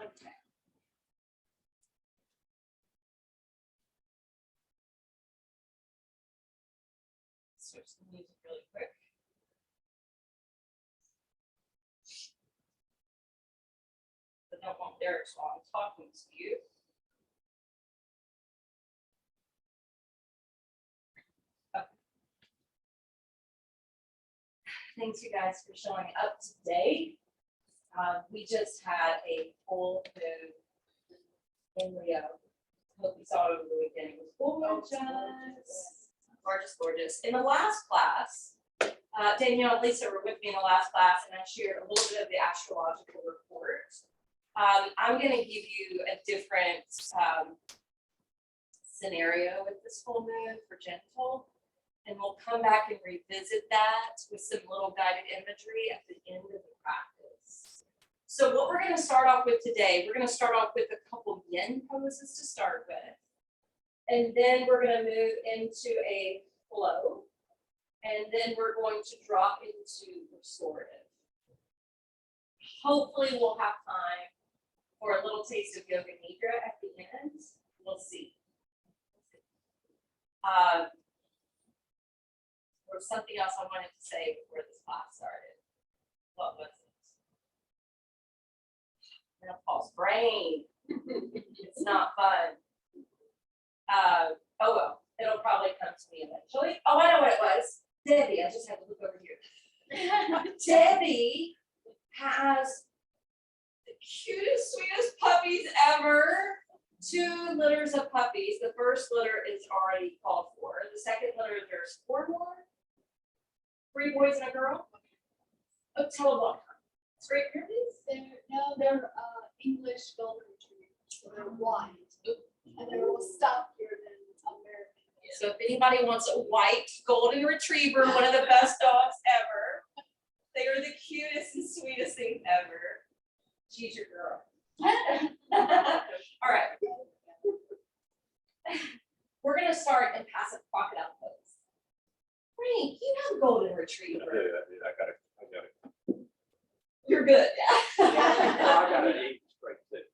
Okay. Switch the music really quick. I don't want Derek while I'm talking to you. Okay. Thanks you guys for showing up today. We just had a full moon in Leo. Hope you saw it over the weekend. It was gorgeous. Gorgeous, gorgeous. In the last class, Danielle and Lisa were with me in the last class, and I shared a little bit of the astrological report. I'm going to give you a different scenario with this full moon for gentle, and we'll come back and revisit that with some little guided imagery at the end of the practice. So what we're going to start off with today, we're going to start off with a couple yin poses to start with, and then we're going to move into a flow, and then we're going to drop into restorative. Hopefully we'll have time for a little taste of yoga nidra at the end. We'll see. There was something else I wanted to say before this class started. What was it? Menopause brain. It's not fun. Oh well, it'll probably come to me eventually. Oh, I know what it was. Debbie, I just had to look over here. Debbie has the cutest, sweetest puppies ever. 2 litters of puppies. The first litter is already called for. The second litter, there's 4 more. 3 boys and a girl. Oh, tell them what. Straight puppies? They're English golden retrievers. So they're white. And they're a little stuffier than American. So if anybody wants a white golden retriever, one of the best dogs ever, they are the cutest and sweetest thing ever. She's your girl. All right. We're gonna start in passive crocodile pose. Frank, you have golden retriever. I got it. You're good. I got an 8 straight too.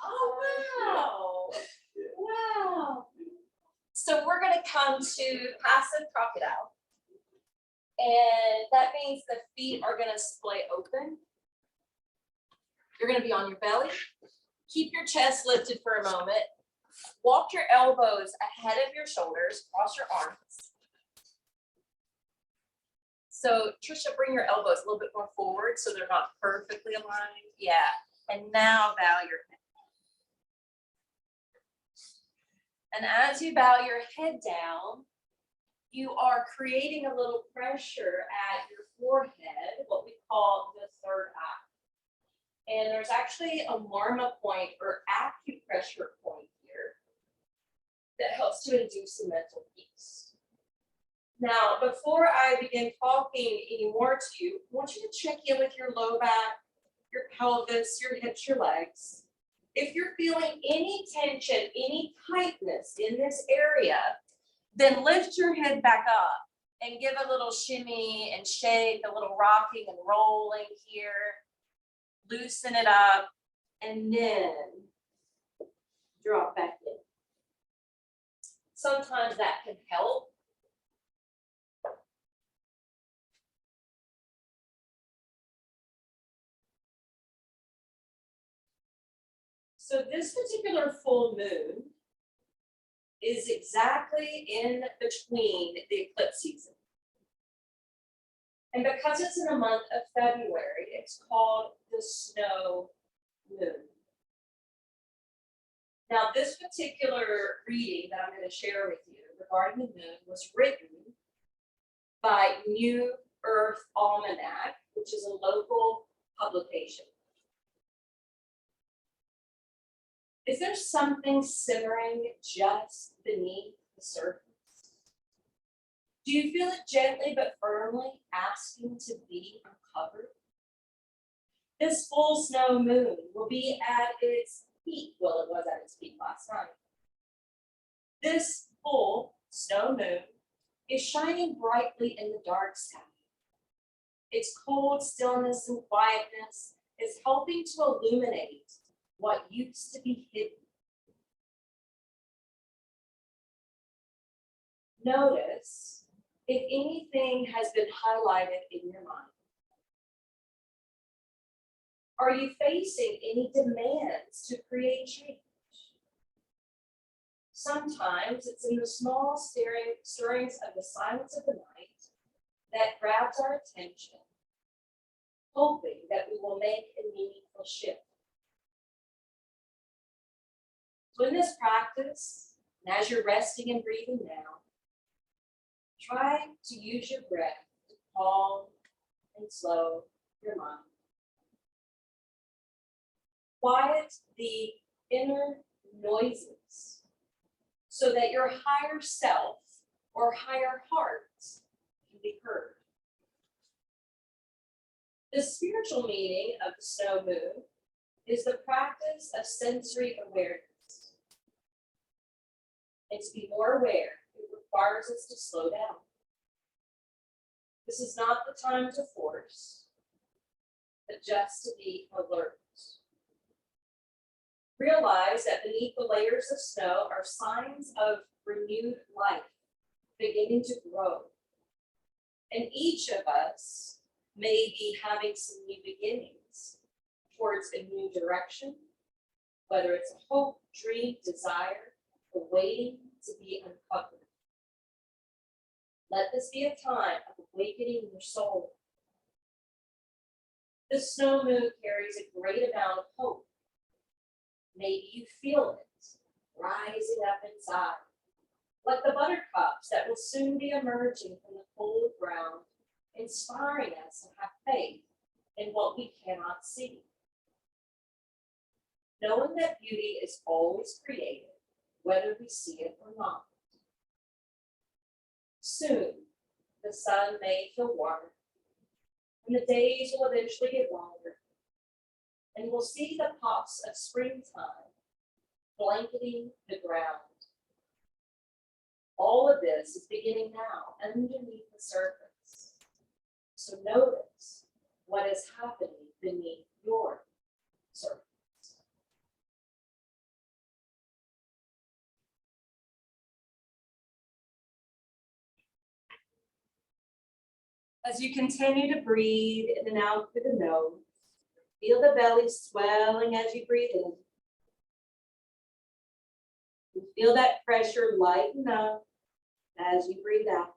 Oh wow. Wow. So we're gonna come to passive crocodile. And that means the feet are gonna splay open. You're gonna be on your belly. Keep your chest lifted for a moment. Walk your elbows ahead of your shoulders, cross your arms. So Trisha, bring your elbows a little bit more forward so they're not perfectly aligned. Yeah, and now bow your head. And as you bow your head down, you are creating a little pressure at your forehead, what we call the third eye. And there's actually a marma point or acupressure point here that helps to induce some mental peace. Now, before I begin talking anymore to you, I want you to check in with your low back, your pelvis, your hips, your legs. If you're feeling any tension, any tightness in this area, then lift your head back up and give a little shimmy and shake, a little rocking and rolling here. Loosen it up, and then drop back in. Sometimes that can help. So this particular full moon is exactly in between the eclipse season. And because it's in the month of February, it's called the snow moon. Now, this particular reading that I'm going to share with you regarding the moon was written by New Earth Almanac, which is a local publication. Is there something simmering just beneath the surface? Do you feel it gently but firmly asking to be uncovered? This full snow moon will be at its peak. Well, it was at its peak last night. This full snow moon is shining brightly in the dark sky. Its cold stillness and quietness is helping to illuminate what used to be hidden. Notice if anything has been highlighted in your mind. Are you facing any demands to create change? Sometimes it's in the small stirrings of the silence of the night that grabs our attention, hoping that we will make a meaningful shift. So in this practice, and as you're resting and breathing now, try to use your breath to calm and slow your mind. Quiet the inner noises so that your higher self or higher heart can be heard. The spiritual meaning of the snow moon is the practice of sensory awareness. And to be more aware, it requires us to slow down. This is not the time to force, but just to be alert. Realize that beneath the layers of snow are signs of renewed life beginning to grow. And each of us may be having some new beginnings towards a new direction, whether it's a hope, dream, desire, or waiting to be uncovered. Let this be a time of awakening your soul. The snow moon carries a great amount of hope. Maybe you feel it rising up inside, like the buttercups that will soon be emerging from the cold ground, inspiring us to have faith in what we cannot see. Knowing that beauty is always created, whether we see it or not. Soon, the sun may feel warmer, and the days will eventually get longer, and we'll see the pops of springtime blanketing the ground. All of this is beginning now underneath the surface. So notice what is happening beneath your surface. As you continue to breathe in and out through the nose, feel the belly swelling as you breathe in. You feel that pressure lighten up as you breathe out.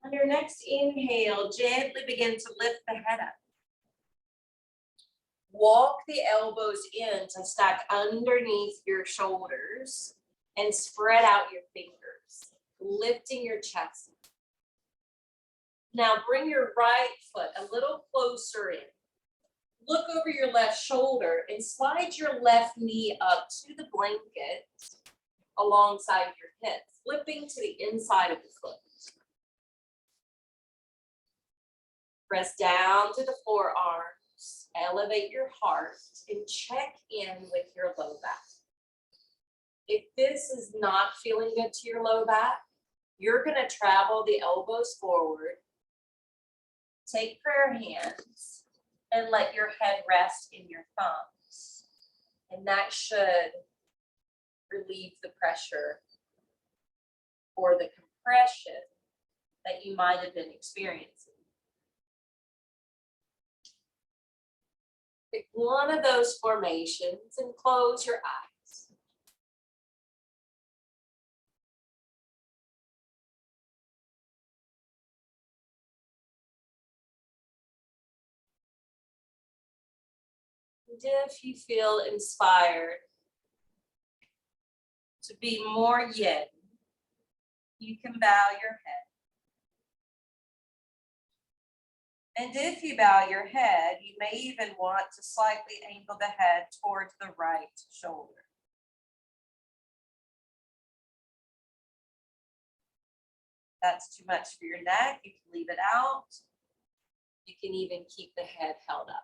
On your next inhale, gently begin to lift the head up. Walk the elbows in to stack underneath your shoulders and spread out your fingers, lifting your chest. Now bring your right foot a little closer in. Look over your left shoulder and slide your left knee up to the blanket alongside your hip, flipping to the inside of the foot. Press down to the forearms, elevate your heart, and check in with your low back. If this is not feeling good to your low back, you're going to travel the elbows forward, take prayer hands, and let your head rest in your thumbs. And that should relieve the pressure or the compression that you might have been experiencing. Pick one of those formations and close your eyes. And if you feel inspired to be more yin, you can bow your head. And if you bow your head, you may even want to slightly angle the head towards the right shoulder. If that's too much for your neck, you can leave it out. You can even keep the head held up.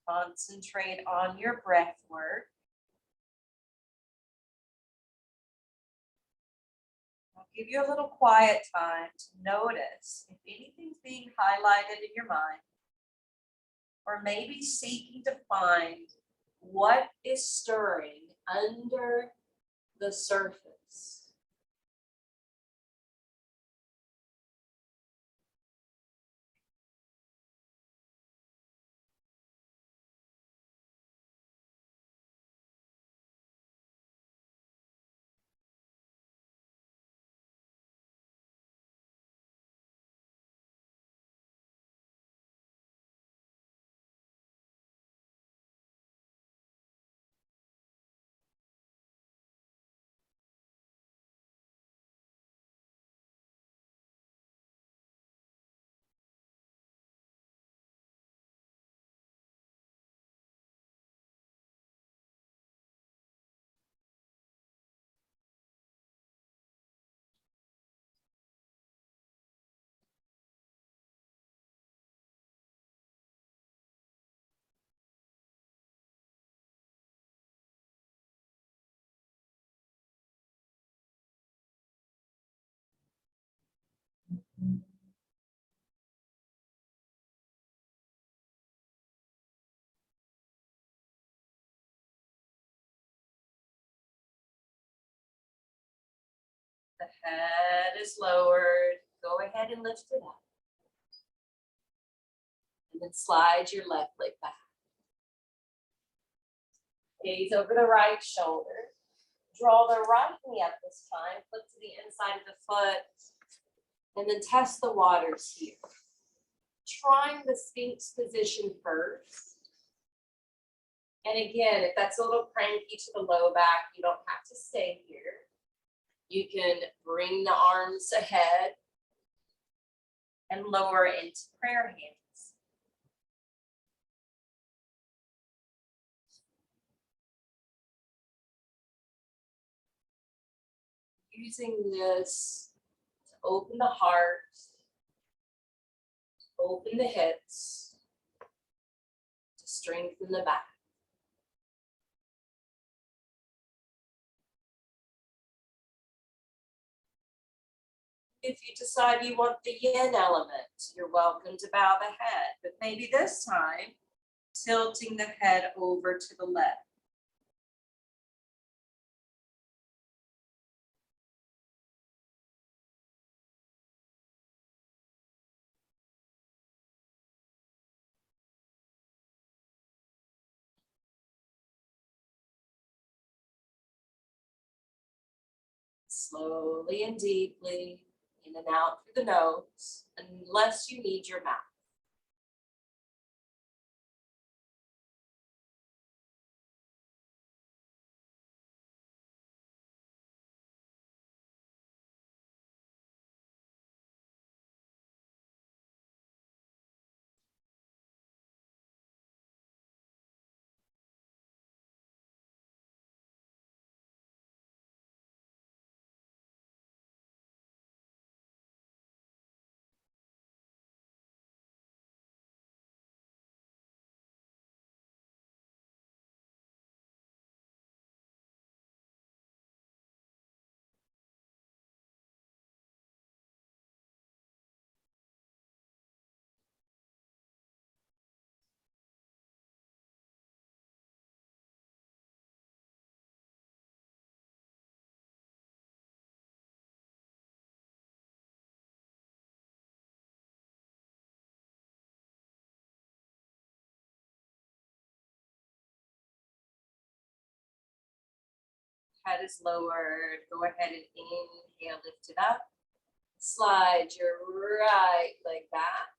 Concentrate on your breath work. give you a little quiet time to notice if anything's being highlighted in your mind, or maybe seeking to find what is stirring under the surface. The head is lowered. Go ahead and lift it up. And then slide your left leg back. Gaze over the right shoulder. Draw the right knee up this time. Flip to the inside of the foot. And then test the waters here. Trying the Sphinx position first. And again, if that's a little cranky to the low back, you don't have to stay here. You can bring the arms ahead and lower into prayer hands. Using this to open the heart, open the hips, to strengthen the back. If you decide you want the yin element, you're welcome to bow the head, but maybe this time, tilting the head over to the left. Slowly and deeply, in and out through the nose, unless you need your mouth. Head is lowered. Go ahead and inhale, lift it up. Slide your right leg back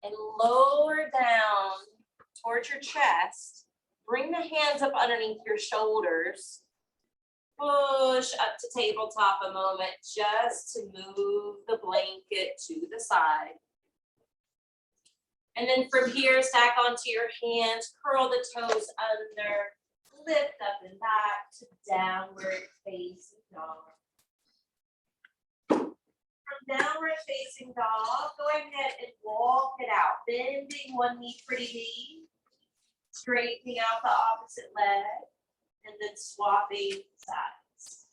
and lower down towards your chest. Bring the hands up underneath your shoulders. Push up to tabletop a moment just to move the blanket to the side. And then from here, stack onto your hands, curl the toes under, lift up and back to downward facing dog. From downward facing dog, go ahead and walk it out, bending one knee, pretty knee, straightening out the opposite leg, and then swapping sides.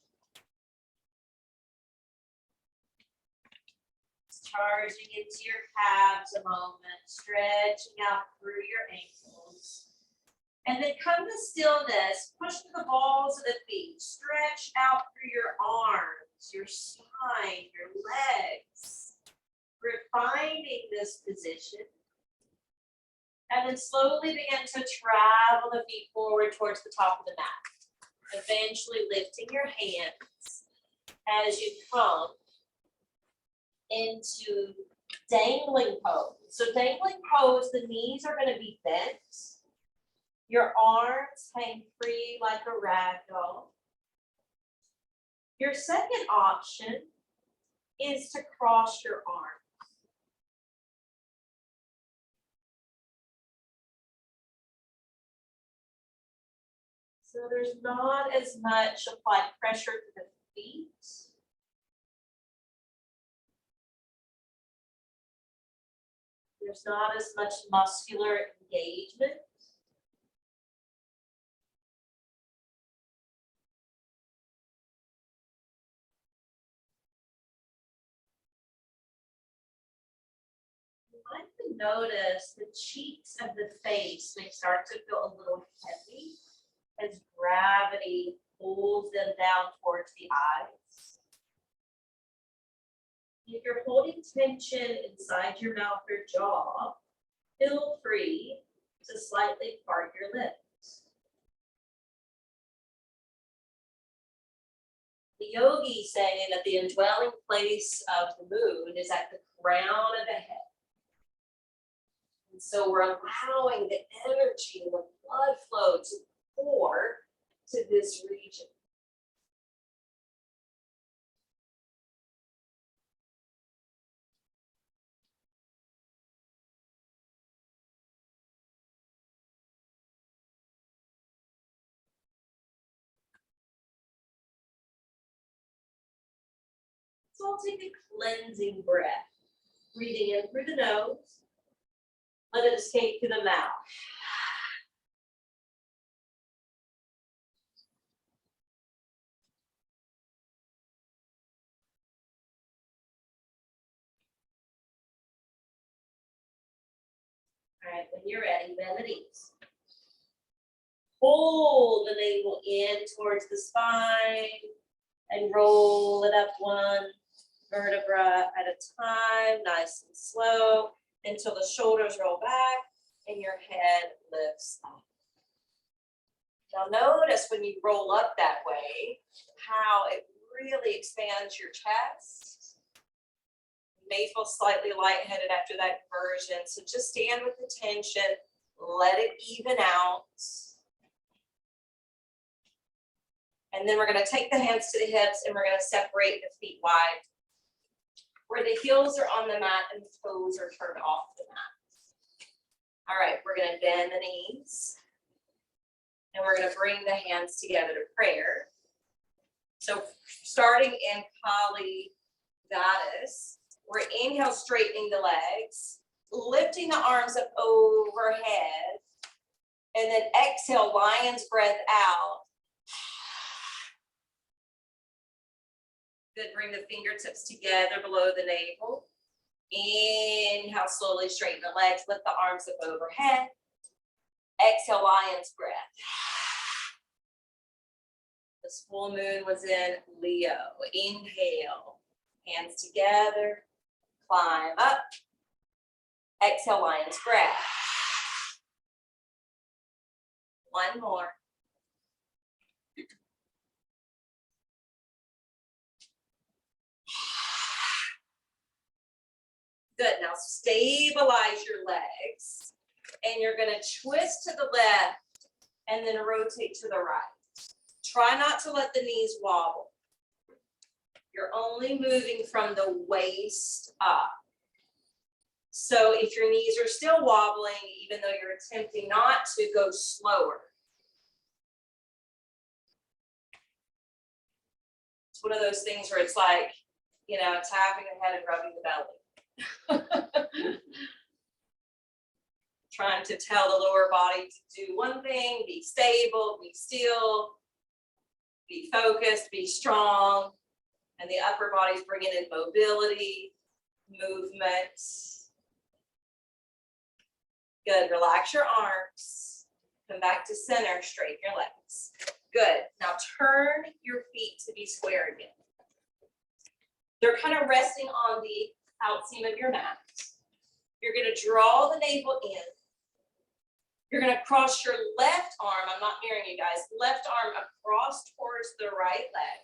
charging into your calves a moment, stretching out through your ankles. And then come to stillness, push to the balls of the feet, stretch out through your arms, your spine, your legs, refining this position. And then slowly begin to travel the feet forward towards the top of the mat, eventually lifting your hands as you come into dangling pose. So dangling pose, the knees are going to be bent. Your arms hang free like a rag doll. Your second option is to cross your arms. So there's not as much applied pressure to the feet. There's not as much muscular engagement. You might notice the cheeks of the face may start to feel a little heavy as gravity pulls them down towards the eyes. If you're holding tension inside your mouth or jaw, feel free to slightly part your lips. The yogis say that the indwelling place of the moon is at the crown of the head. And so we're allowing the energy and the blood flow to pour to this region. So I'll take a cleansing breath, breathing in through the nose, let it escape through the mouth. All right, when you're ready, bend the knees. Hold the navel in towards the spine and roll it up one vertebra at a time, nice and slow, until the shoulders roll back and your head lifts up. Now notice when you roll up that way, how it really expands your chest. You may feel slightly lightheaded after that version, so just stand with the tension, let it even out. And then we're going to take the hands to the hips and we're going to separate the feet wide, where the heels are on the mat and the toes are turned off the mat. All right, we're going to bend the knees. And we're going to bring the hands together to prayer. So starting in Kali Goddess, we're inhale, straightening the legs, lifting the arms up overhead, and then exhale, lion's breath out. Good, bring the fingertips together below the navel. Inhale, slowly straighten the legs, lift the arms up overhead. Exhale, lion's breath. This full moon was in Leo. Inhale, hands together, climb up. Exhale, lion's breath. One more. Good, now stabilize your legs. And you're going to twist to the left and then rotate to the right. Try not to let the knees wobble. You're only moving from the waist up. So if your knees are still wobbling, even though you're attempting not to, go slower. It's one of those things where it's like, you know, tapping the head and rubbing the belly. Trying to tell the lower body to do one thing, be stable, be still, be focused, be strong, and the upper body's bringing in mobility. movement. Good, relax your arms. Come back to center, straighten your legs. Good, now turn your feet to be square again. They're kind of resting on the outseam of your mat. You're gonna draw the navel in. You're gonna cross your left arm, I'm not mirroring you guys, left arm across towards the right leg.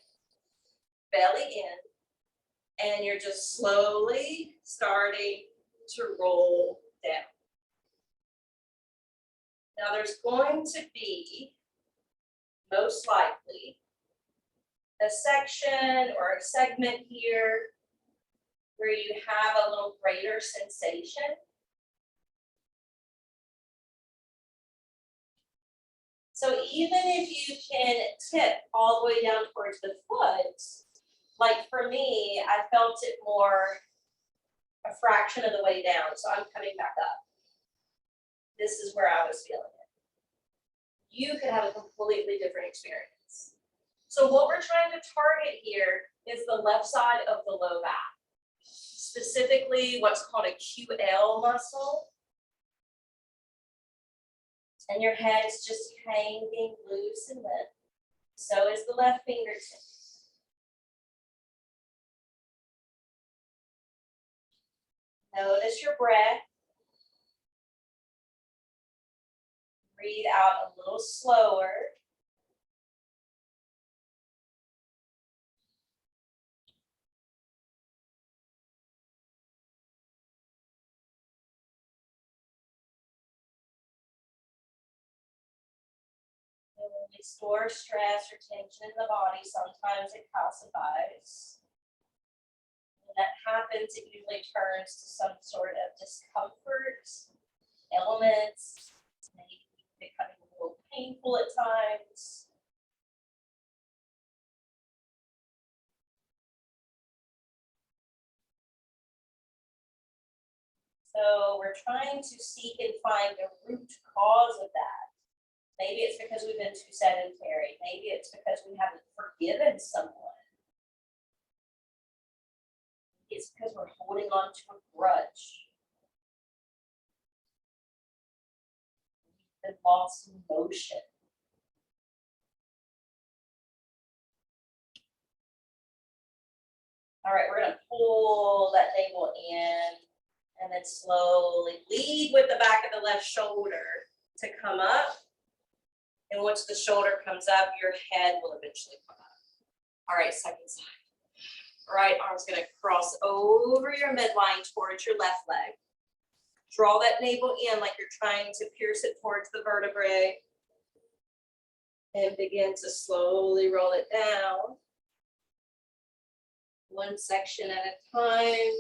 Belly in, and you're just slowly starting to roll down. Now there's going to be, most likely, a section or a segment here where you have a little greater sensation. So even if you can tip all the way down towards the foot, like for me, I felt it more a fraction of the way down, so I'm coming back up. This is where I was feeling it. You could have a completely different experience. So what we're trying to target here is the left side of the low back, specifically what's called a QL muscle. And your head's just hanging loose and limp. So is the left fingertip. Notice your breath. Breathe out a little slower. And when we store stress or tension in the body, sometimes it calcifies. When that happens, it usually turns to some sort of discomfort, elements, maybe becoming a little painful at times. So we're trying to seek and find the root cause of that. Maybe it's because we've been too sedentary. Maybe it's because we haven't forgiven someone. It's because we're holding on to a grudge. We've been lost in motion. All right, we're gonna pull that navel in and then slowly lead with the back of the left shoulder to come up. And once the shoulder comes up, your head will eventually come up. All right, second side. Right arm's gonna cross over your midline towards your left leg. Draw that navel in like you're trying to pierce it towards the vertebrae. And begin to slowly roll it down. One section at a time.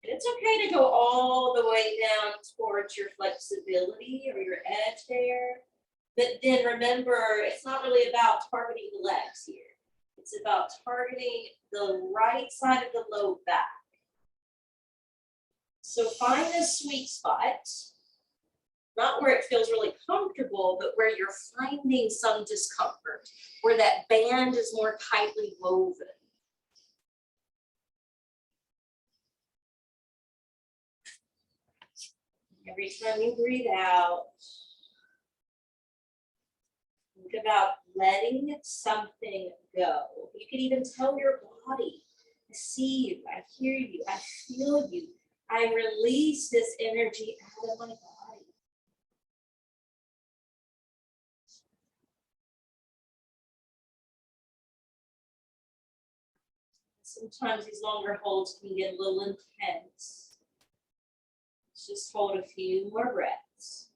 It's okay to go all the way down towards your flexibility or your edge there. But then remember, it's not really about targeting the legs here. It's about targeting the right side of the low back. So find a sweet spot, not where it feels really comfortable, but where you're finding some discomfort, where that band is more tightly woven. Every time you breathe out, think about letting something go. You can even tell your body, I see you, I hear you, I feel you. I release this energy out of my body. Sometimes these longer holds can get a little intense. Let's just hold a few more breaths.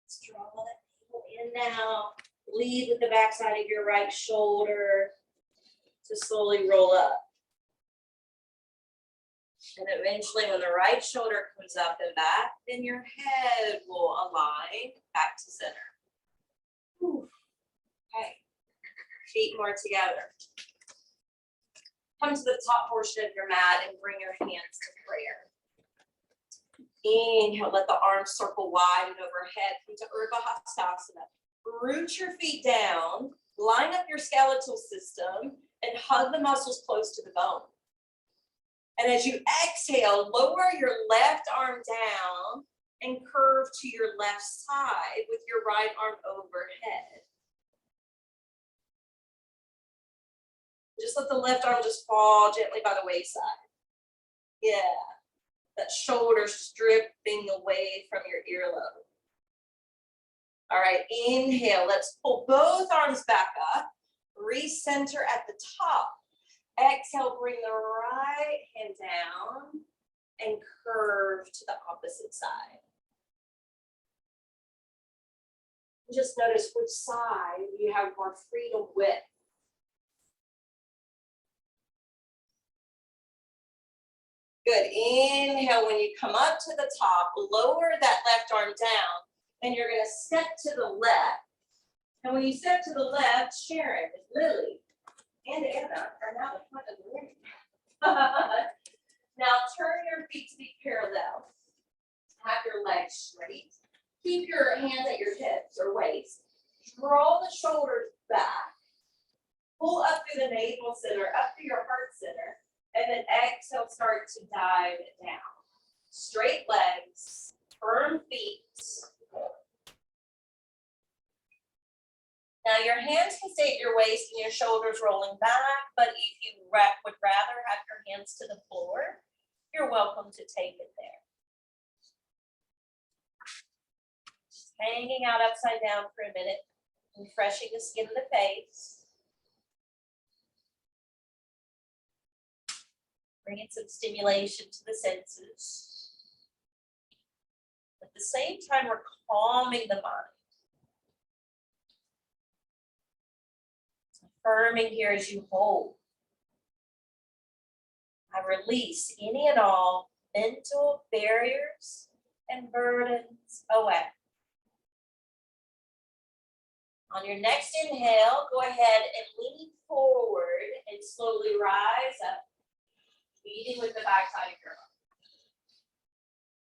Let's draw that navel in now. Lead with the backside of your right shoulder to slowly roll up. And eventually when the right shoulder comes up and back, then your head will align back to center. Whew. Okay, feet more together. Come to the top portion of your mat and bring your hands to prayer. Inhale, let the arms circle wide and overhead. Come to Urdhva Hastasana. Root your feet down, line up your skeletal system, and hug the muscles close to the bone. And as you exhale, lower your left arm down and curve to your left side with your right arm overhead. Just let the left arm just fall gently by the wayside. Yeah, that shoulder stripping away from your earlobe. All right, inhale, let's pull both arms back up, recenter at the top. Exhale, bring the right hand down and curve to the opposite side. Just notice which side you have more freedom with. Good, inhale, when you come up to the top, lower that left arm down, and you're gonna step to the left. And when you step to the left, Sharon, Lily, and Anna are now the front of the room. Now turn your feet to be parallel. Have your legs straight. Keep your hands at your hips or waist. Draw the shoulders back. Pull up through the navel center, up through your heart center. And then exhale, start to dive down. Straight legs, firm feet. Now your hands can stay at your waist and your shoulders rolling back, but if you would rather have your hands to the floor, you're welcome to take it there. Just hanging out upside down for a minute, refreshing the skin of the face. Bringing some stimulation to the senses. At the same time, we're calming the mind. Affirming here as you hold. I release any and all mental barriers and burdens away. On your next inhale, go ahead and lean forward and slowly rise up. Leading with the back side of your arm.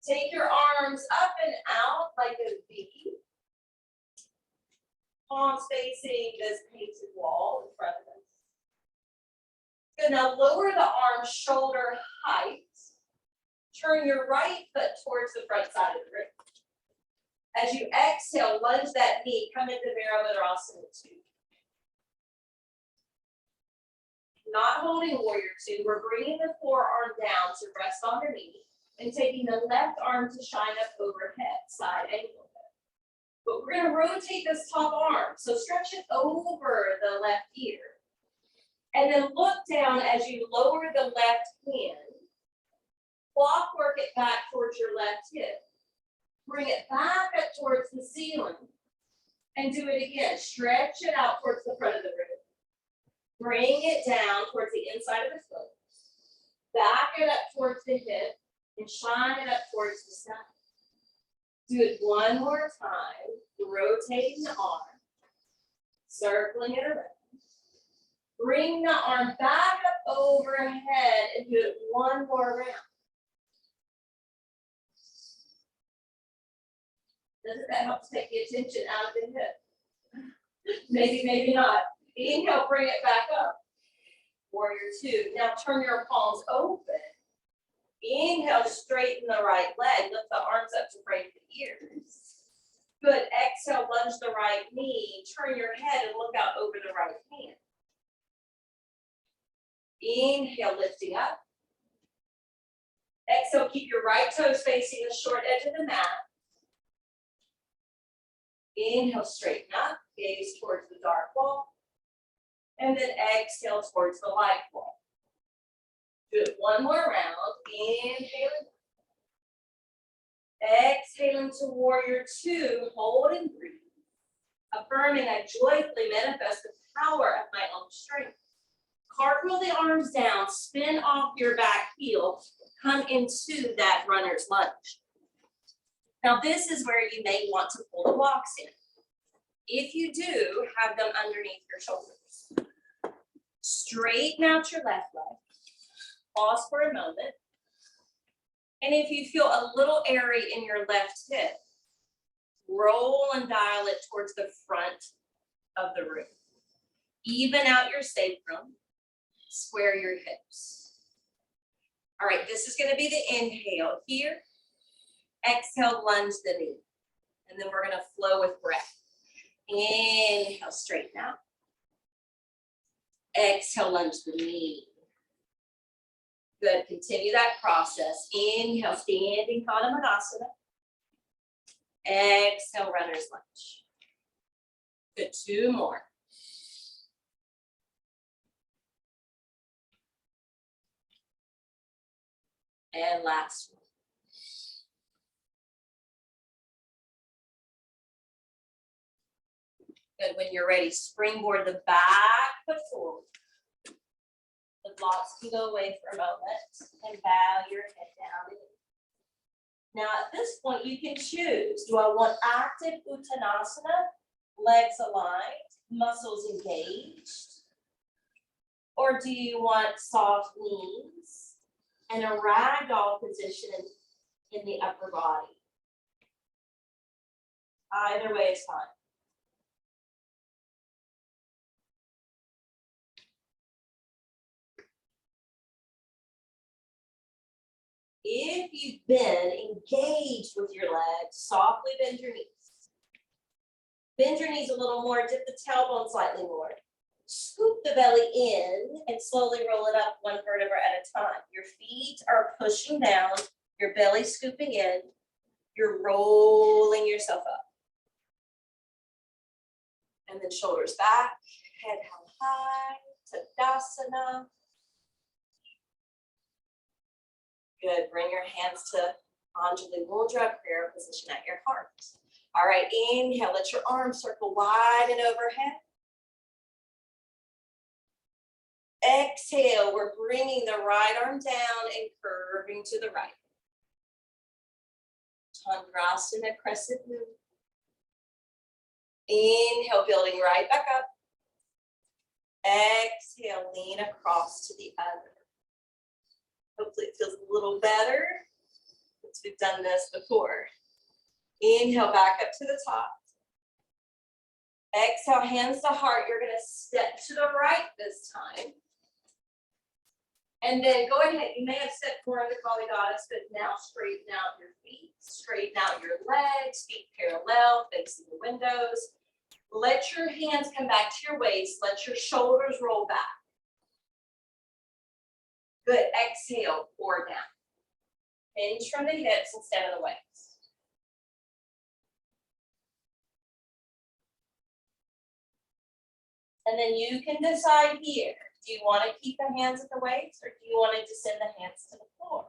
Take your arms up and out like a V. Palms facing this painted wall in front of us. Good, now lower the arm shoulder height. Turn your right foot towards the front side of the room. As you exhale, lunge that knee, come into Virabhadrasana 2. Not holding warrior 2, we're bringing the forearm down to rest underneath and taking the left arm to shine up overhead, side angle. But we're gonna rotate this top arm, so stretch it over the left ear. And then look down as you lower the left hand, clockwork it back towards your left hip. Bring it back up towards the ceiling and do it again. Stretch it out towards the front of the room. Bring it down towards the inside of the foot. Back it up towards the hip and shine it up towards the sky. Do it one more time, rotating the arm, circling it around. Bring the arm back up overhead and do it one more round. Doesn't that help to take the attention out of the hip? Maybe, maybe not. Inhale, bring it back up. Warrior 2. Now turn your palms open. Inhale, straighten the right leg. Lift the arms up to frame the ears. Good. Exhale, lunge the right knee. Turn your head and look out over the right hand. Inhale, lifting up. Exhale, keep your right toes facing the short edge of the mat. Inhale, straighten up. Gaze towards the dark wall. And then exhale towards the light wall. Do it one more round. Inhaling. Exhaling to warrior 2. Hold and breathe. Affirming I joyfully manifest the power of my own strength. Cartwheel the arms down. Spin off your back heel. Come into that runner's lunge. Now this is where you may want to pull the blocks in. If you do, have them underneath your shoulders. Straighten out your left leg. Pause for a moment. And if you feel a little airy in your left hip, roll and dial it towards the front of the room. Even out your sacrum, square your hips. All right, this is gonna be the inhale here. Exhale, lunge the knee. And then we're gonna flow with breath. Inhale, straighten out. Exhale, lunge the knee. Good, continue that process. Inhale, standing Padmanasana. Exhale, runner's lunge. Good, 2 more. And last one. Good, when you're ready, springboard the back foot forward. The blocks can go away for a moment and bow your head down. Now at this point, you can choose. Do I want active Uttanasana, legs aligned, muscles engaged? Or do you want soft knees and a ragdoll position in the upper body? Either way is fine. If you've been engaged with your legs, softly bend your knees. Bend your knees a little more, dip the tailbone slightly more. Scoop the belly in and slowly roll it up 1 vertebra at a time. Your feet are pushing down, your belly scooping in, you're rolling yourself up. And then shoulders back, head held high, Tadasana. Good, bring your hands to Anjali Mudra, prayer position at your heart. All right, inhale, let your arms circle wide and overhead. Exhale, we're bringing the right arm down and curving to the right. Chandrasana, crescent moon. Inhale, building right back up. Exhale, lean across to the other. Hopefully it feels a little better since we've done this before. Inhale, back up to the top. Exhale, hands to heart. You're gonna step to the right this time. And then go ahead, you may have stepped more into Kali Goddess, but now straighten out your feet, straighten out your legs, feet parallel, facing the windows. Let your hands come back to your waist, let your shoulders roll back. Good, exhale, pour down. Hinge from the hips instead of the waist. And then you can decide here, do you want to keep the hands at the waist or do you want to descend the hands to the floor?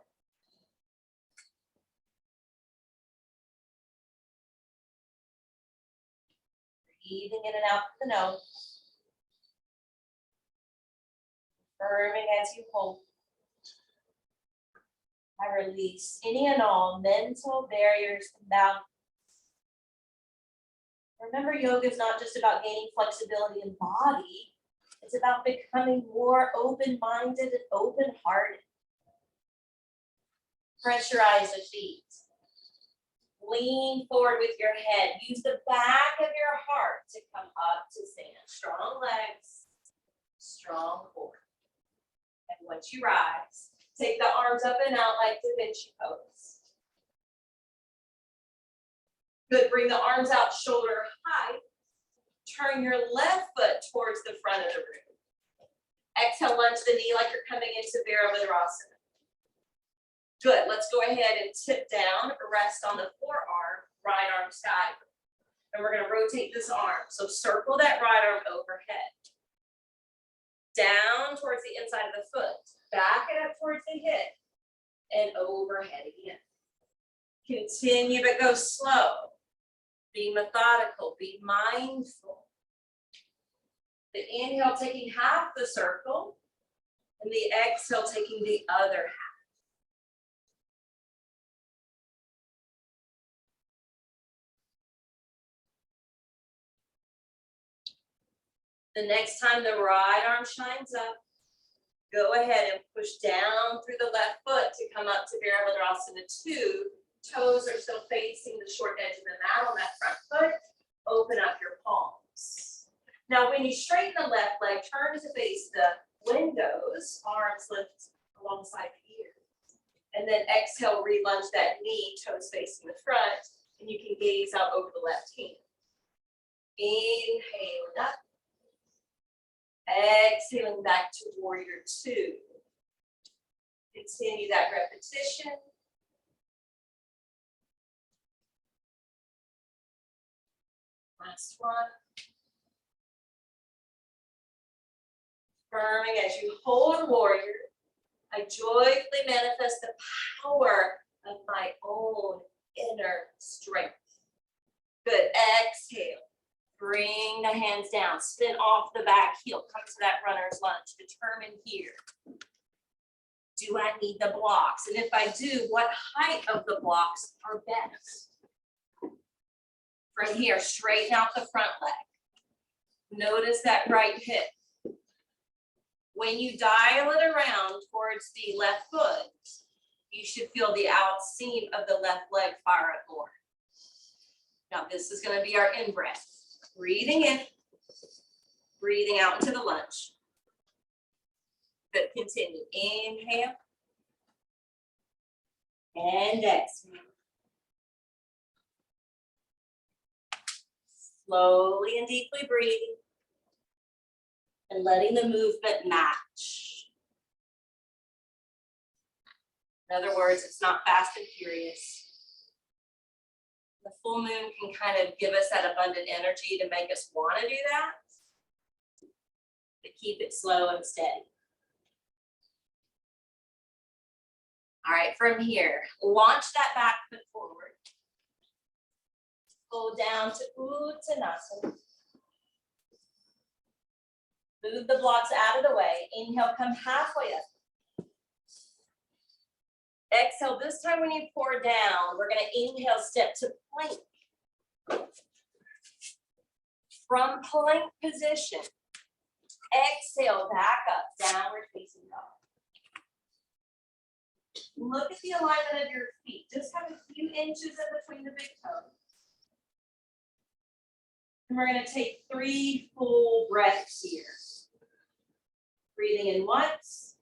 Breathing in and out through the nose. Confirming as you hold. I release any and all mental barriers and boundaries. Remember, yoga is not just about gaining flexibility in body. It's about becoming more open-minded and open-hearted. Pressurize the feet. Lean forward with your head. Use the back of your heart to come up to stand. Strong legs, strong core. And once you rise, take the arms up and out like Da Vinci pose. Good, bring the arms out shoulder height. Turn your left foot towards the front of the room. Exhale, lunge the knee like you're coming into Virabhadrasana. Good, let's go ahead and tip down, rest on the forearm, right arm skyward. And we're gonna rotate this arm. So circle that right arm overhead. Down towards the inside of the foot. Back it up towards the hip and overhead again. Continue, but go slow. Be methodical, be mindful. The inhale taking half the circle and the exhale taking the other half. The next time the right arm shines up, Go ahead and push down through the left foot to come up to Virabhadrasana 2. Toes are still facing the short edge of the mat on that front foot. Open up your palms. Now, when you straighten the left leg, turn to face the windows, arms lift alongside the ears. And then exhale, re-lunge that knee, toes facing the front, and you can gaze out over the left hand. Inhale up. Exhaling back to warrior 2. Continue that repetition. Last one. Affirming as you hold warrior, I joyfully manifest the power of my own inner strength. Good. Exhale. Bring the hands down. Spin off the back heel. Come to that runner's lunge. Determine here. Do I need the blocks? And if I do, what height of the blocks are best? From here, straighten out the front leg. Notice that right hip. When you dial it around towards the left foot, you should feel the outseam of the left leg fire up more. Now, this is going to be our in-breath. Breathing in, breathing out into the lunge. Good, continue. Inhale. And exhale. Slowly and deeply breathing. And letting the movement match. In other words, it's not fast and furious. The full moon can kind of give us that abundant energy to make us want to do that, but keep it slow and steady. All right, from here, launch that back foot forward. Go down to Uttanasana. Move the blocks out of the way. Inhale, come halfway up. Exhale, this time when you pour down, we're going to inhale, step to plank. From plank position, exhale, back up, downward facing dog. Look at the alignment of your feet. Just have a few inches in between the big toes. And we're going to take 3 full breaths here. Breathing in once.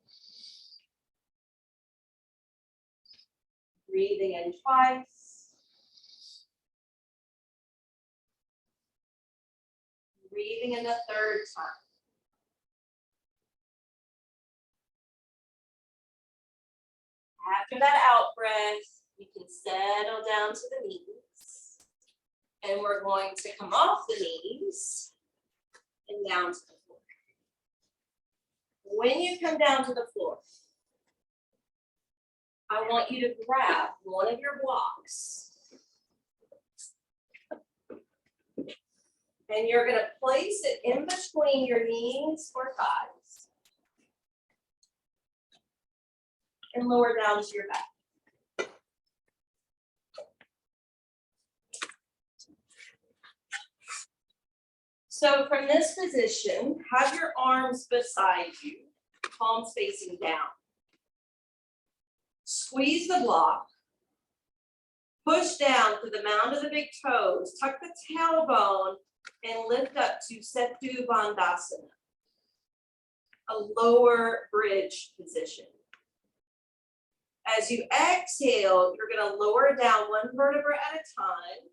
Breathing in twice. Breathing in the 3rd time. After that out breath, you can settle down to the knees. And we're going to come off the knees and down to the floor. When you come down to the floor, I want you to grab one of your blocks. And you're going to place it in between your knees or thighs. And lower down to your back. So from this position, have your arms beside you, palms facing down. Squeeze the block. Push down to the mound of the big toes. Tuck the tailbone and lift up to Setu Bandhasana, a lower bridge position. As you exhale, you're going to lower down 1 vertebra at a time.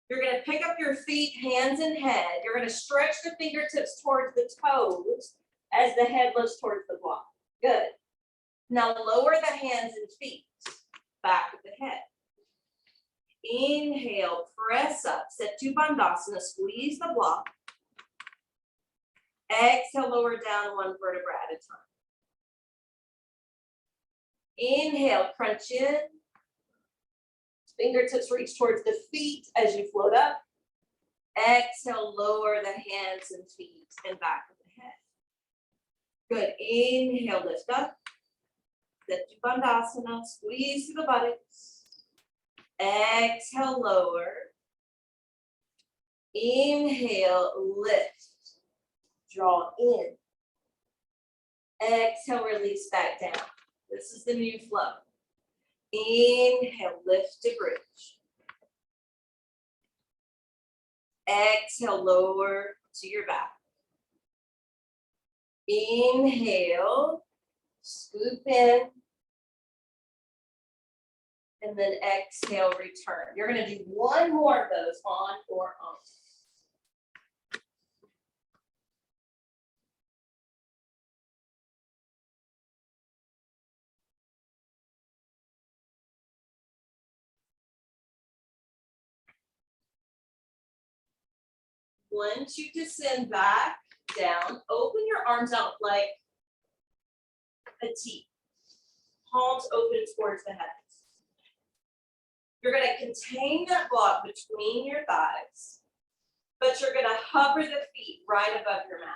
You're going to pick up your feet, hands and head. You're going to stretch the fingertips towards the toes as the head lifts towards the block. Good. Now lower the hands and feet back with the head. Inhale, press up, Setu Bandhasana, squeeze the block. Exhale, lower down 1 vertebra at a time. Inhale, crunch in. Fingertips reach towards the feet as you float up. Exhale, lower the hands and feet and back of the head. Good. Inhale, lift up. Setu Bandhasana, squeeze through the buttocks. Exhale, lower. Inhale, lift. Draw in. Exhale, release back down. This is the new flow. Inhale, lift to bridge. Exhale, lower to your back. Inhale, scoop in. And then exhale, return. You're going to do one more of those on or on. Once you descend back down, open your arms out like a T. Palms open towards the heavens. You're going to contain that block between your thighs, but you're going to hover the feet right above your mat.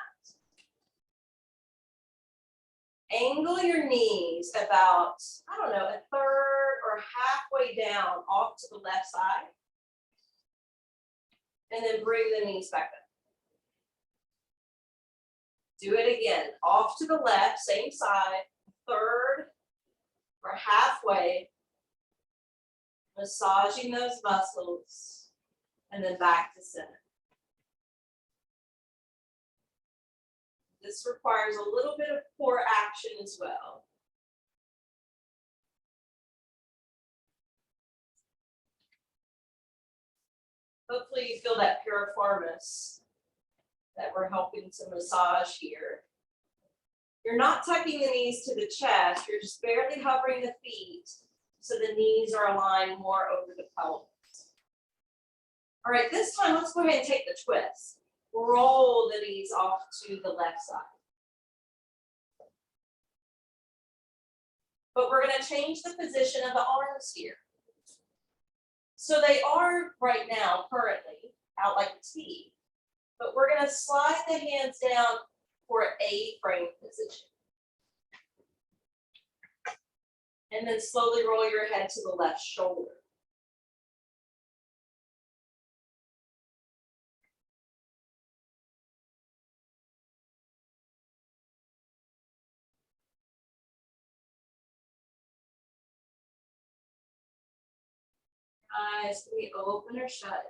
Angle your knees about, I don't know, a third or halfway down off to the left side. And then bring the knees back up. Do it again, off to the left, same side, third or halfway. Massaging those muscles, and then back to center. This requires a little bit of core action as well. Hopefully you feel that piriformis that we're helping to massage here. You're not tucking the knees to the chest, you're just barely hovering the feet so the knees are aligned more over the pelvis. All right, this time let's go ahead and take the twist. Roll the knees off to the left side. But we're going to change the position of the arms here. So they are right now, currently, out like a T. But we're going to slide the hands down for an A-frame position. And then slowly roll your head to the left shoulder. Eyes can be open or shut.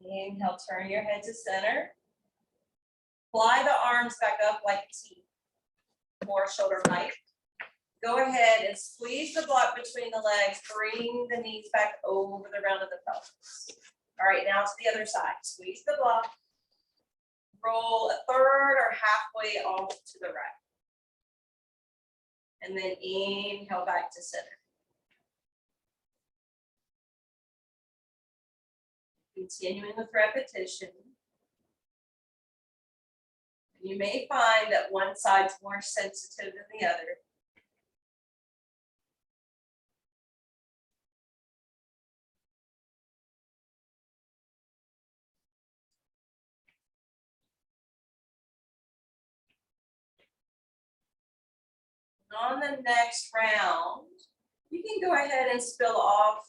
Inhale, turn your head to center. Fly the arms back up like a T, more shoulder height. Go ahead and squeeze the block between the legs. Bring the knees back over the round of the pelvis. All right, now to the other side. Squeeze the block. Roll a third or halfway off to the right. And then inhale back to center. Continuing with repetition. You may find that one side's more sensitive than the other. On the next round, you can go ahead and spill off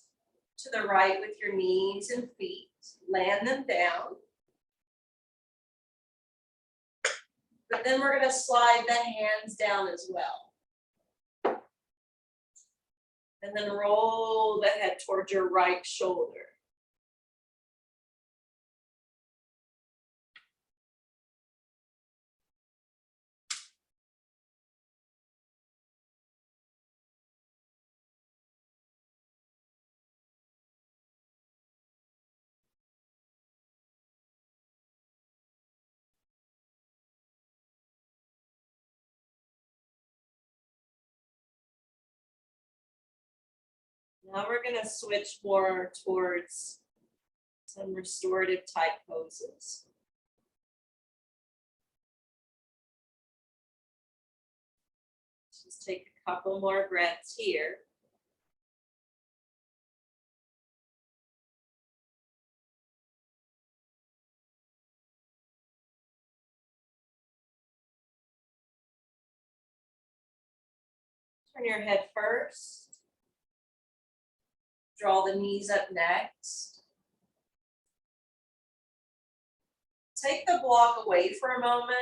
to the right with your knees and feet. Land them down. But then we're going to slide the hands down as well. And then roll the head towards your right shoulder. Now we're going to switch more towards some restorative type poses. Couple more breaths here. Turn your head first. Draw the knees up next. Take the block away for a moment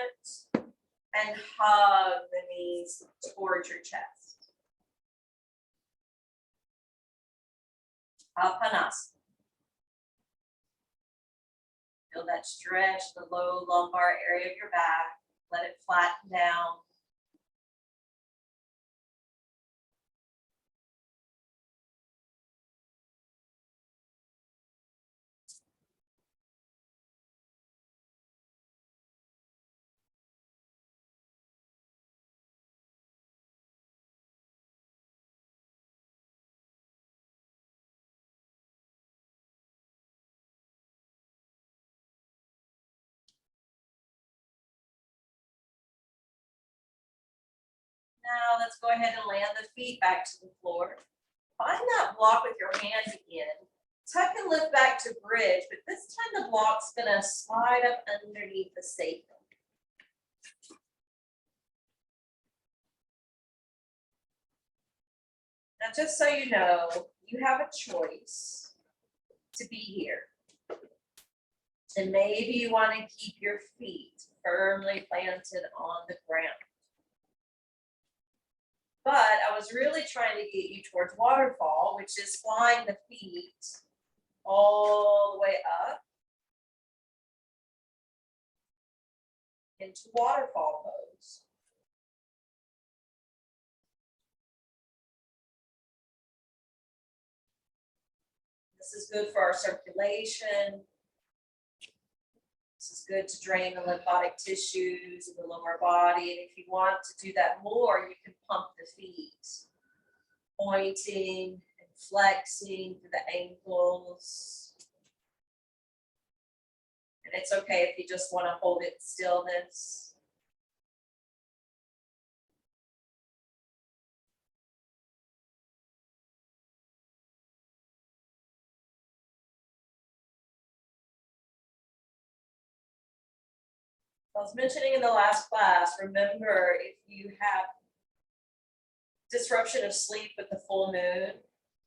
and hug the knees towards your chest. Apanasana. Feel that stretch, the low lumbar area of your back. Let it flatten down. Now let's go ahead and land the feet back to the floor. Find that block with your hands again. Tuck and lift back to bridge, but this time the block's gonna slide up underneath the sacrum. Now, just so you know, you have a choice to be here. And maybe you want to keep your feet firmly planted on the ground. But I was really trying to get you towards waterfall, which is flying the feet all the way up into waterfall pose. This is good for our circulation. This is good to drain the lymphatic tissues in the lower body. And if you want to do that more, you can pump the feet, pointing and flexing through the ankles. And it's okay if you just want to hold it in stillness. I was mentioning in the last class, remember, if you have disruption of sleep with the full moon,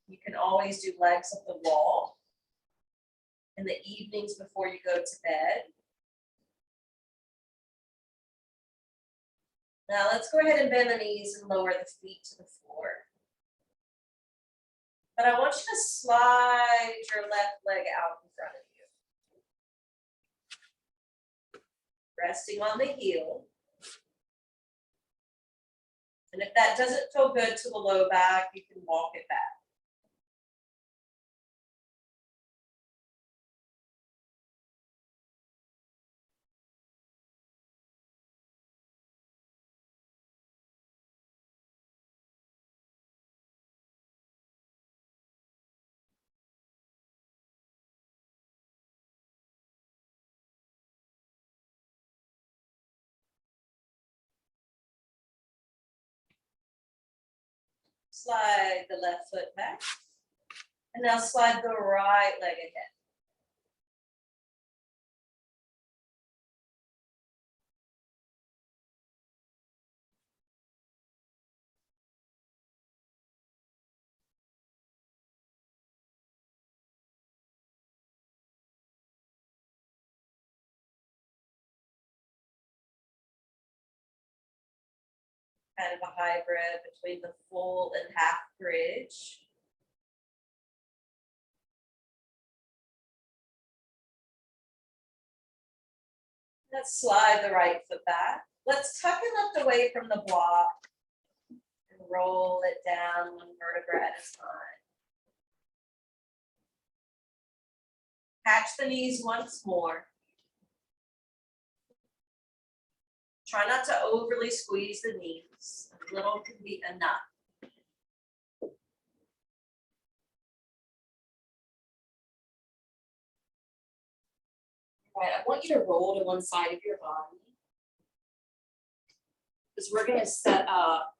you can always do legs up the wall in the evenings before you go to bed. Now let's go ahead and bend the knees and lower the feet to the floor. But I want you to slide your left leg out in front of you. Resting on the heel. And if that doesn't feel good to the low back, you can walk it back. Slide the left foot back. And now slide the right leg ahead. Kind of a hybrid between the full and half bridge. Let's slide the right foot back. Let's tuck and lift away from the block and roll it down one vertebra at a time. Catch the knees once more. Try not to overly squeeze the knees. A little can be enough. All right, I want you to roll to one side of your body. Because we're going to set up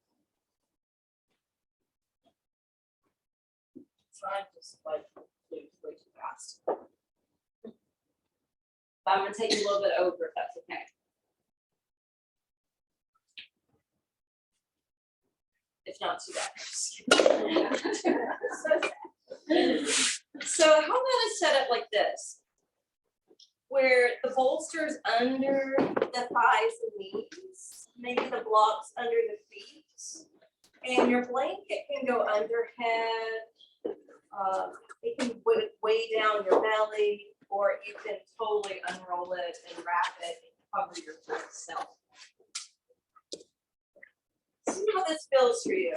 time just like flew way too fast. But I'm gonna take a little bit over if that's okay. If not too bad. So how about I set up like this? Where the bolster's under the thighs and knees, maybe the blocks under the feet. And your blanket can go under head. It can weigh down your belly, or you can totally unroll it and wrap it and cover your whole self. See how this feels for you.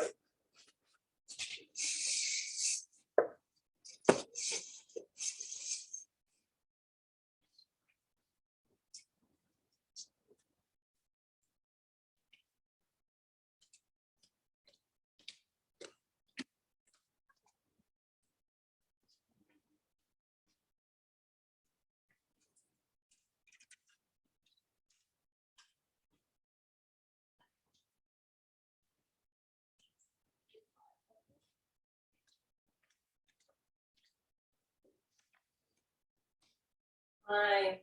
I'm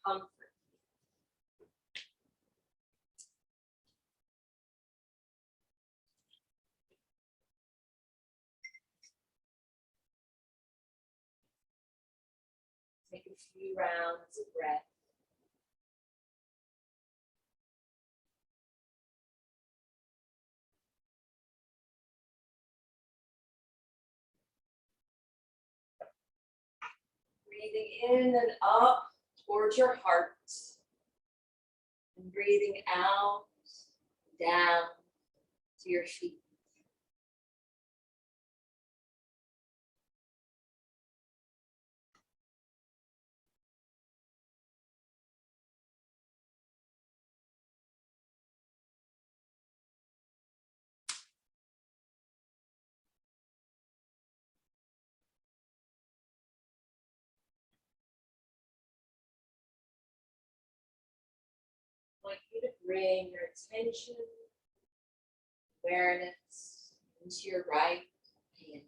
comfort. Take a few rounds of breath. Breathing in and up towards your heart. And breathing out, down to your feet. I want you to bring your attention, awareness into your right hand.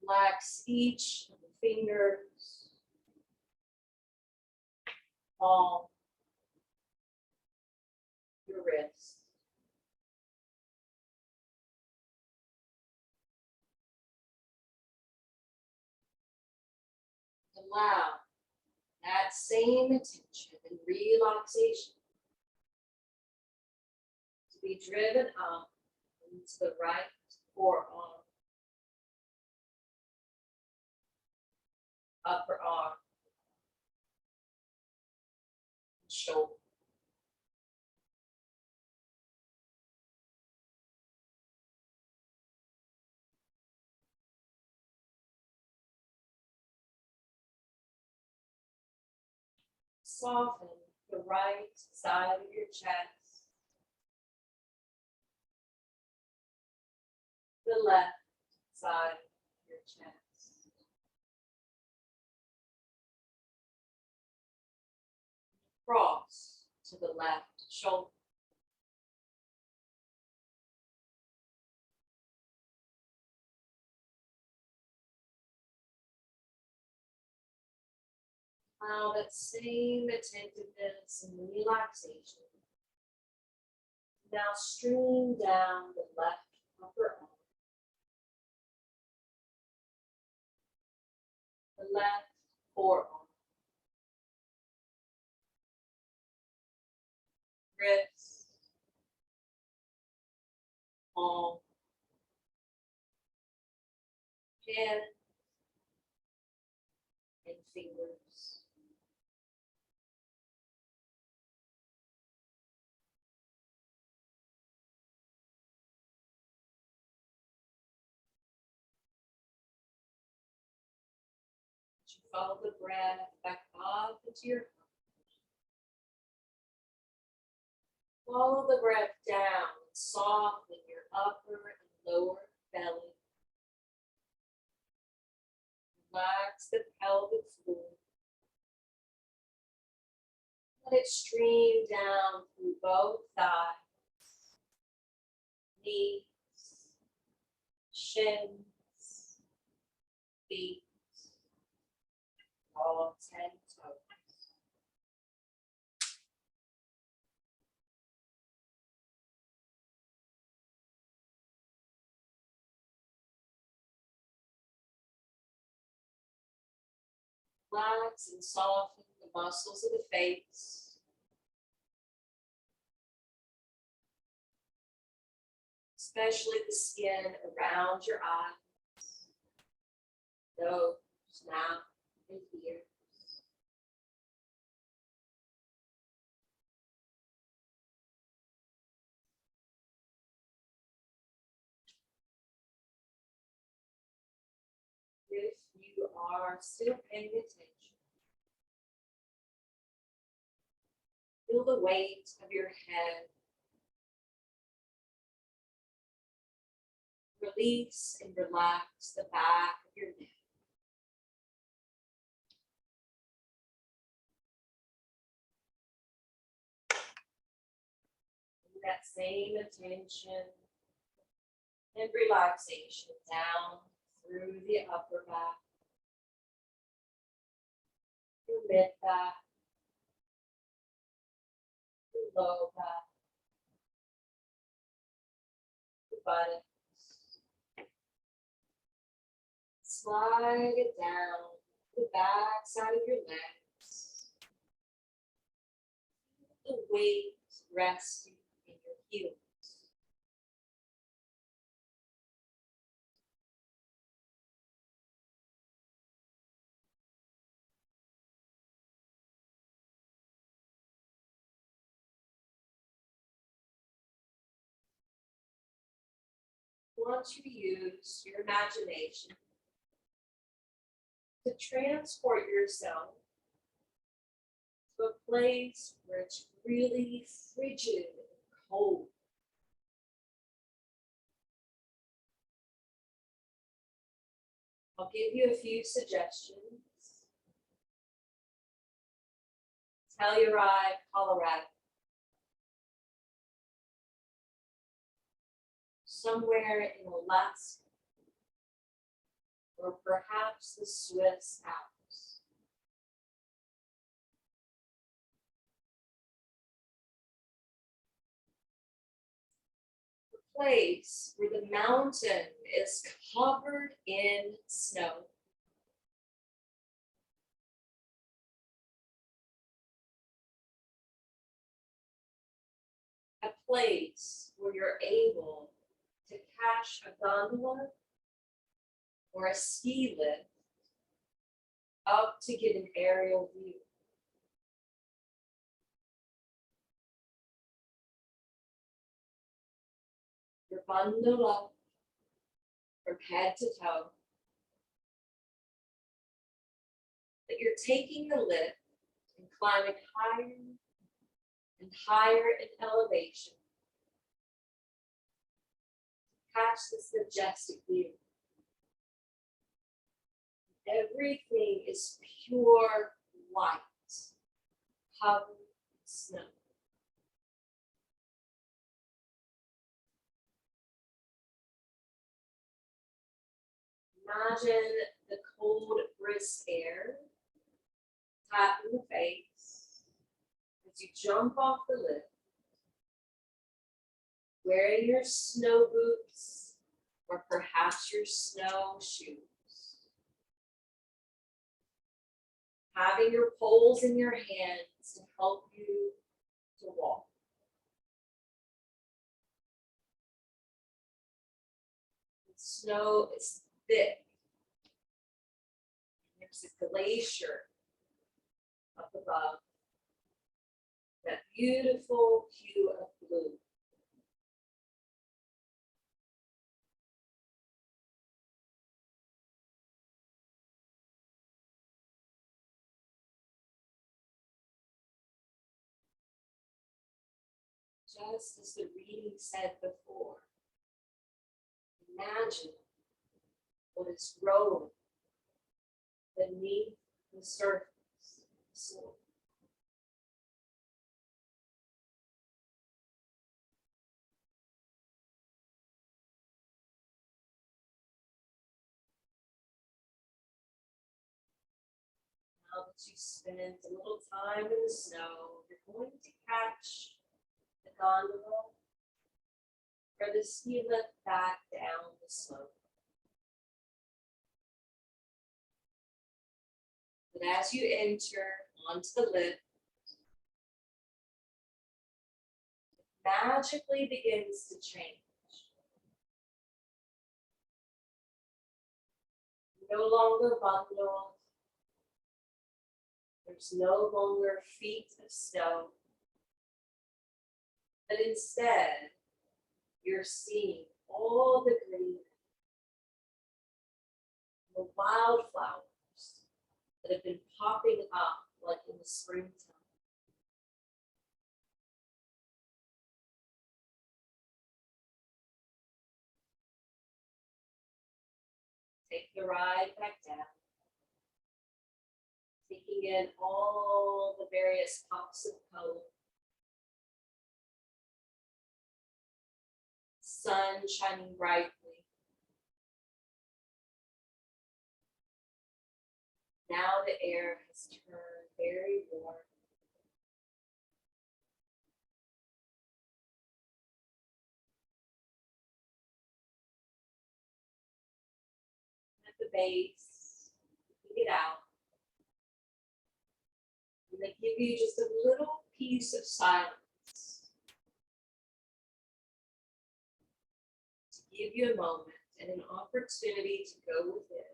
Relax each of the fingers, palm, your wrist. Allow that same attention and relaxation to be driven up into the right forearm, upper arm, and shoulder. Soften the right side of your chest, the left side of your chest. Cross to the left shoulder. Allow that same attentiveness and relaxation now stream down the left upper arm, the left forearm, wrist, palm, hand, and fingers. Follow the breath back up into your heart. Follow the breath down and soften your upper and lower belly. Relax the pelvic floor. Let it stream down through both thighs, knees, shins, feet, all 10 toes. Relax and soften the muscles of the face. Especially the skin around your eyes, nose, mouth, and ears. If you are still paying attention, feel the weight of your head. Release and relax the back of your neck. Bring that same attention and relaxation down through the upper back, your mid back, your low back, your buttocks. Slide it down the back side of your legs. The weight resting in your heels. I want you to use your imagination to transport yourself to a place where it's really frigid and cold. I'll give you a few suggestions. Telluride, Colorado. Somewhere in Alaska, or perhaps the Swiss Alps. A place where the mountain is covered in snow. A place where you're able to catch a gondola or a ski lift up to get an aerial view. You're bundled up from head to toe, but you're taking the lift and climbing higher and higher in elevation. Catch this majestic view. Everything is pure white, covered in snow. Imagine the cold, brisk air tapping the face as you jump off the lift, wearing your snow boots or perhaps your snow shoes. Having your poles in your hands to help you to walk. The snow is thick. There's a glacier up above. That beautiful hue of blue. Just as the reading said before, imagine what is growing beneath the surface of the soil. once you spend a little time in the snow, you're going to catch the gondola or the ski lift back down the slope. But as you enter onto the lift, it magically begins to change. No longer bundled. There's no longer feet of snow. But instead, you're seeing all the green, the wildflowers that have been popping up like in the springtime. Take the ride back down, taking in all the various pops of color. Sun shining brightly. Now the air has turned very warm. At the base, take it out. And they give you just a little piece of silence to give you a moment and an opportunity to go within,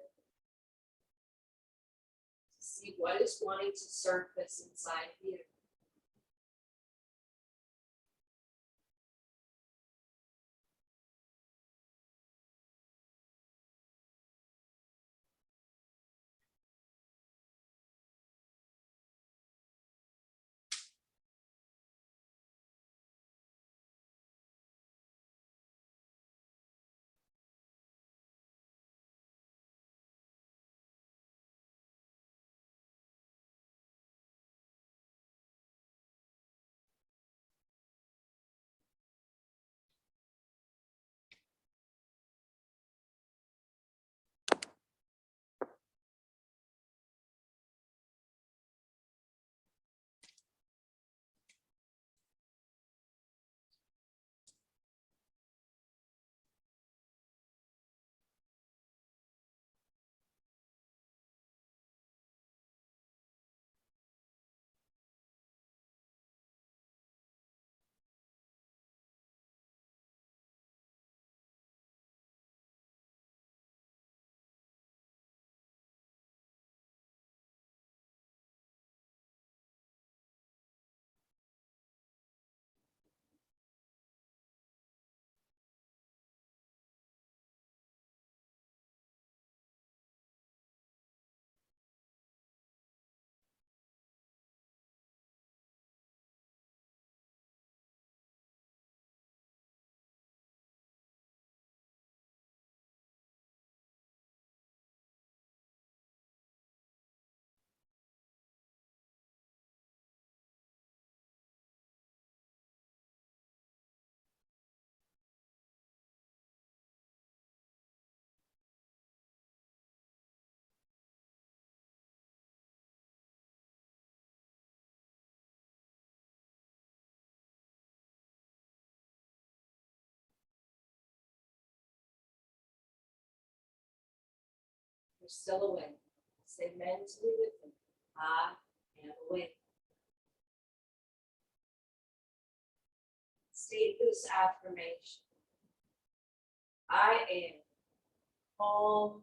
to see what is wanting to surface inside of you. You're still awake. Say mentally with them, I am awake. State this affirmation. I am calm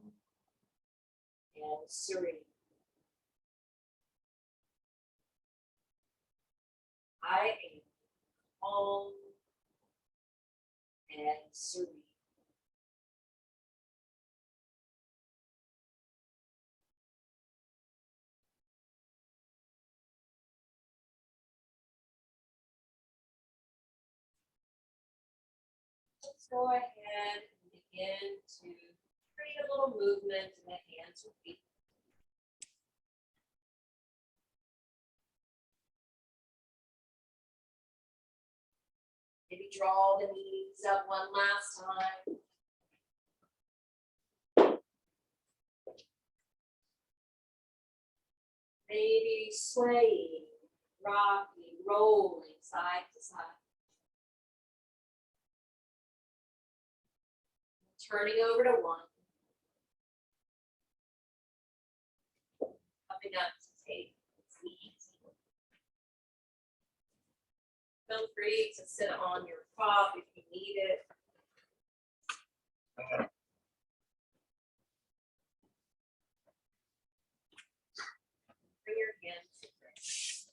and serene. I am calm and serene. Let's go ahead and begin to create a little movement in the hands or feet. Maybe draw the knees up one last time. Maybe swaying, rocking, rolling side to side. Turning over to one. Coming up to take a seat. Feel free to sit on your prop if you need it. Bring your hands to grace.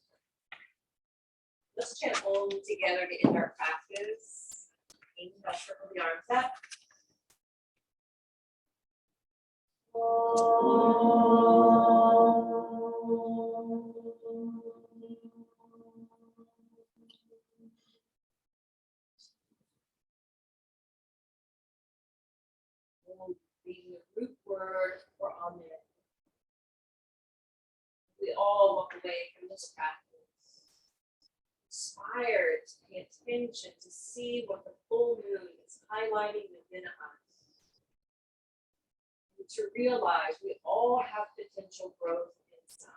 Let's chant Om together to end our practice. Circle the arms up. Being the root word for Amen. We all walk away from this practice inspired to pay attention to see what the full moon is highlighting within us. And to realize we all have potential growth inside.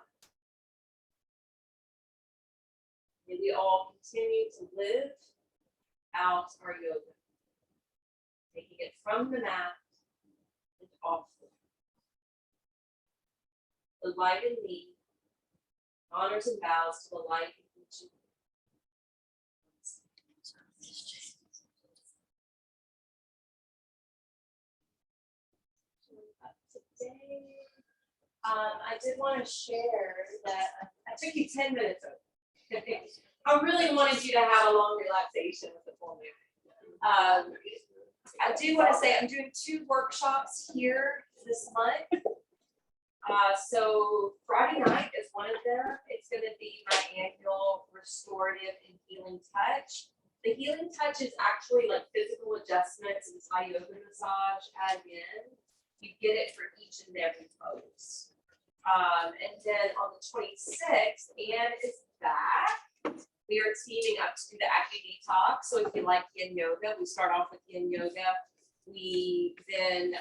May we all continue to live out our yoga, taking it from the mat and off the light in me honors and bows to the light in each of you. Today, I did want to share that I took you 10 minutes over. I really wanted you to have a long relaxation with the full moon. I do want to say I'm doing 2 workshops here this month. So Friday night is one of them. It's going to be my annual restorative and healing touch. The healing touch is actually like physical adjustments and Thai yoga massage added in. You get it for each and every pose. And then on the 26th, Anne is back. We are teaming up to do the Acne Detox. So if you like yin yoga, we start off with yin yoga. We then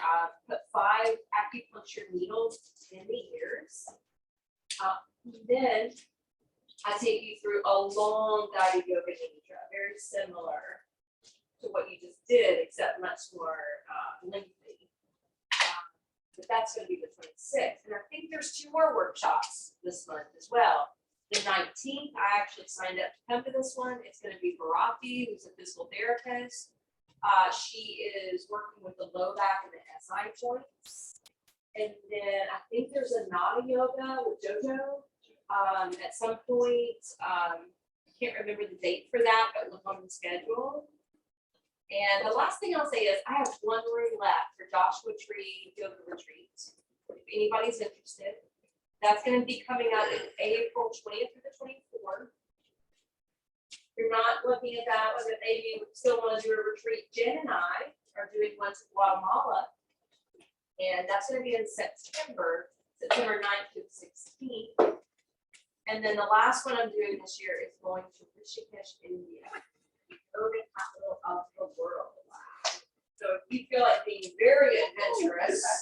put 5 acupuncture needles in the ears. Then I take you through a long guided yoga nidra, very similar to what you just did, except much more lengthy. But that's going to be the 26th. And I think there's 2 more workshops this month as well. The 19th, I actually signed up to come to this one. It's going to be Bharati, who's a physical therapist. She is working with the low back and the SI joints. And then I think there's a Nada yoga with JoJo at some point. I can't remember the date for that, but look on the schedule. And the last thing I'll say is I have 1 room left for Joshua Tree Yoga Retreat. If anybody's interested, that's going to be coming out in April 20th through the 24th. You're not looking at that one, but maybe you still want to do a retreat. Jen and I are doing one to Guatemala, and that's going to be in September 9th to 16th. And then the last one I'm doing this year is going to Rishikesh, India, the urban capital of the world. So if you feel like being very adventurous,